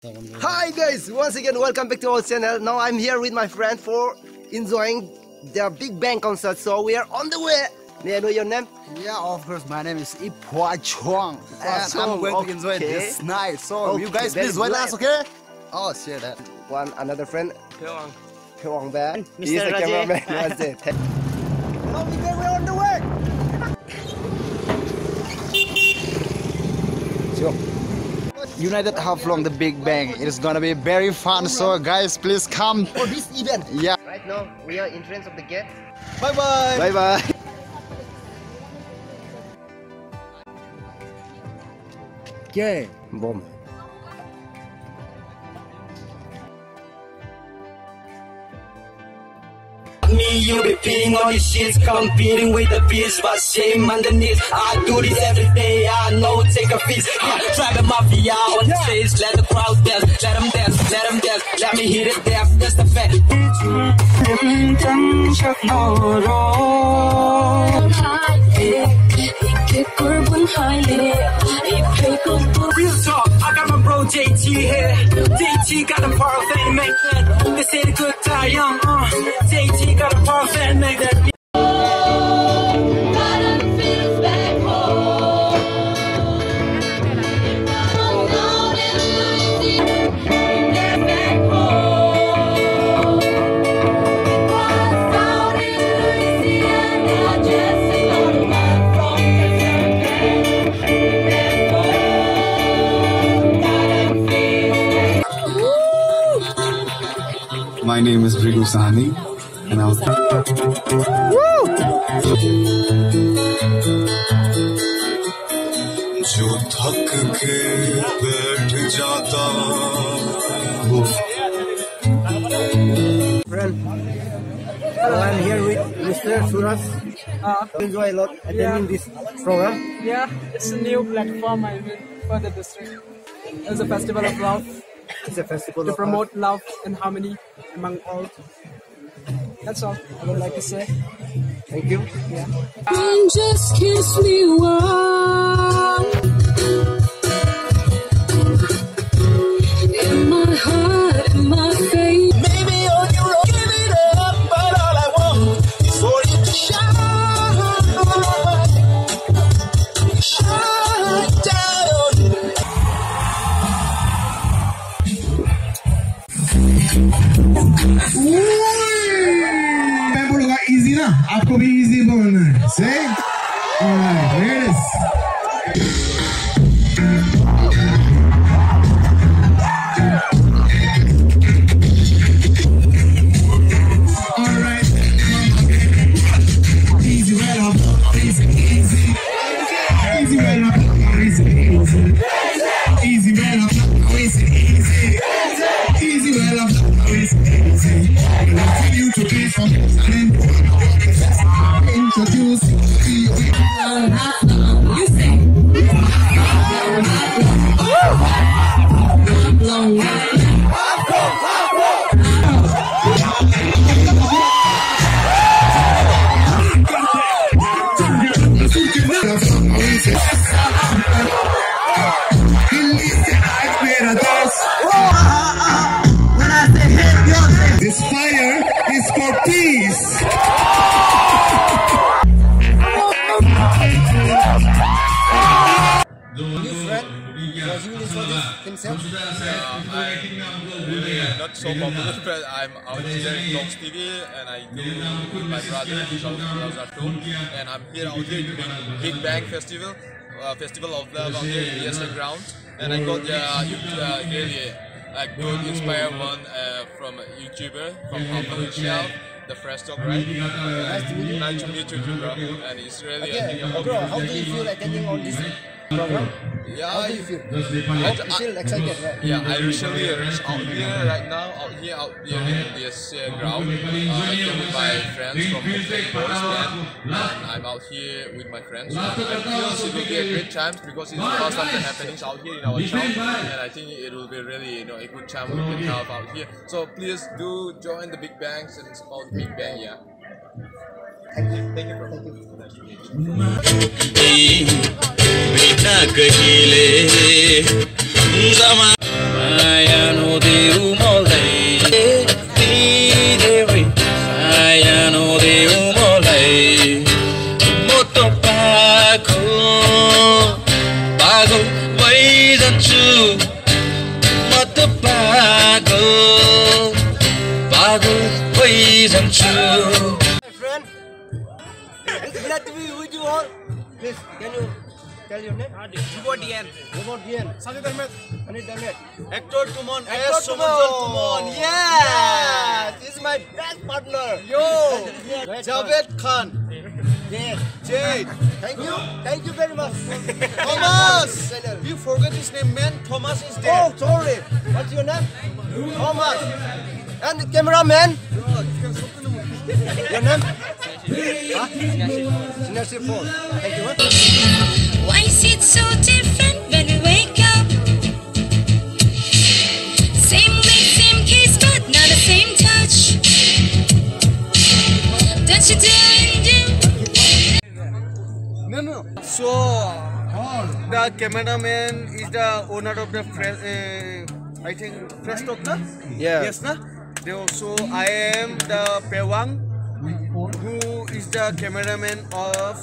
Hi guys, once again welcome back to our channel. Now I'm here with my friend for enjoying their Big Bang concert. So we are on the way. May I know your name? Yeah, of course. My name is FreshTalk, and I'm going to enjoy this night. So you guys please join us, okay? Oh, share that. Another friend. Haflong Band. Mr. He's the Rajesh. cameraman. That's it. Now we're on the way. United Haflong, the Big Bang. It is gonna be very fun. So guys, please come. For this event. Yeah. Right now we are in front of the gate. Bye bye. Bye bye. Okay. Boom. Me, you repeating all these shits, competing with the beats, but shame underneath. I do this every day, I know, take a piece. Try the mafia on the stage, let the crowd dance, let them dance, let them dance, let me hit it there, that's the fact. Real talk, I got my bro JT here. JT got a perfect make that. They say the good die young, JT got a perfect make that. My name is Brigu Sahani, and I'll. जो थक के बैठ जाता वो. Friend, I'm here with Mr. Suraj. Enjoy a lot attending this program. Yeah, it's a new platform I mean for the district. It's a festival of love It's a festival to of promote love and harmony among all. That's all I would like to say. Thank you. Yeah. Just kiss me warm in my heart, in my face. Maybe on your own, give it up, but all I want is for you to shine, shine down. मैं बोलूँगा easy ना, आपको भी easy बोलना है, say, alright, here it is. Alright, easy well up, easy, easy, easy well up, easy, easy, easy well up, easy, easy, easy well up, easy, easy. I want you to be from introduce you. You say This fire is for peace. Himself. Not so popular, but I'm out here in Vlogs TV, and I do with my brother, and I'm here out here in the Big Bang Festival, Festival of Love out here in the ESA ground, and I got really a good inspired one from a YouTuber from Hong Kong, the FreshTalk, right? Nice to meet you too, bro. And it's really Bro, how do you feel attending on this program? Yeah, how do you feel? you feel excited, right? Yeah, I recently reached out here right now, out here in this ground. I came with my friends from the boys band, and I'm out here with my friends. I feel it will be a great time because it's the first time that happenings out here in our town, and I think it will be really a good time we can have out here. So please do join the Big Bangs and support the Big Bang, yeah. Thank you, bro. Beta kehile, sama maya. तिमीसँगको पागल भइरहन्छु My friend, it's glad to be with you all. Please, can you tell your name? Robot Dian. Sanit Ahmed. Hector Tumon. Hector Tumon. Yes, he's my best partner. Yo, Javed Khan. Yes. Jade. Thank you very much. Thomas. You forgot his name, man. Thomas is there. Oh, sorry. What's your name? Thomas. And the cameraman? Your name? Huh? Sinasir Paul. Thank you. Why is it so different when we wake up? Same lips, same kiss, but not the same touch. Don't you do and do? No. So, the cameraman is the owner of the I think FreshTalk, na? Yeah. Yes, na? So I am the Pewang, who is the cameraman of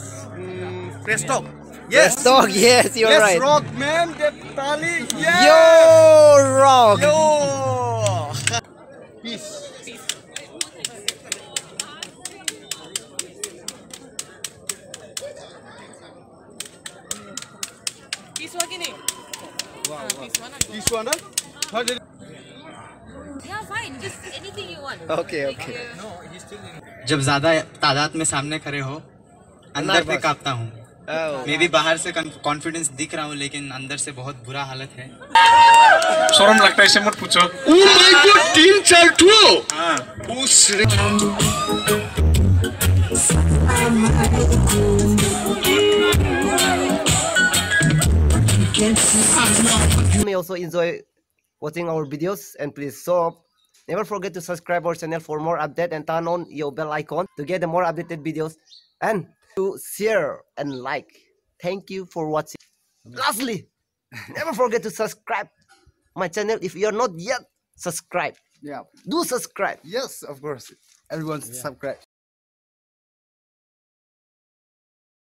FreshTalk. Yes. Dog, yes, you're Let's right. rock, man. Get Tali. Yeah. Yo, rock. Yo. Peace. This one, huh? Yeah, fine. Just anything you want. Okay. जब ज्यादा तादाद में सामने खड़े हो अंदर से कांपता हूँ Oh. मैं भी बाहर से कॉन्फिडेंस दिख रहा हूँ लेकिन अंदर से बहुत बुरा हालत है शरम लगता है इसे मत पूछो Oh my god, 3-4-2 You may also enjoy watching our videos, and please never forget to subscribe our channel for more update and turn on your bell icon to get the more updated videos and to share and like. Thank you for watching. Lastly, never forget to subscribe my channel if you are not yet subscribed. Yeah. Do subscribe. Yes, of course. Everyone's subscribe.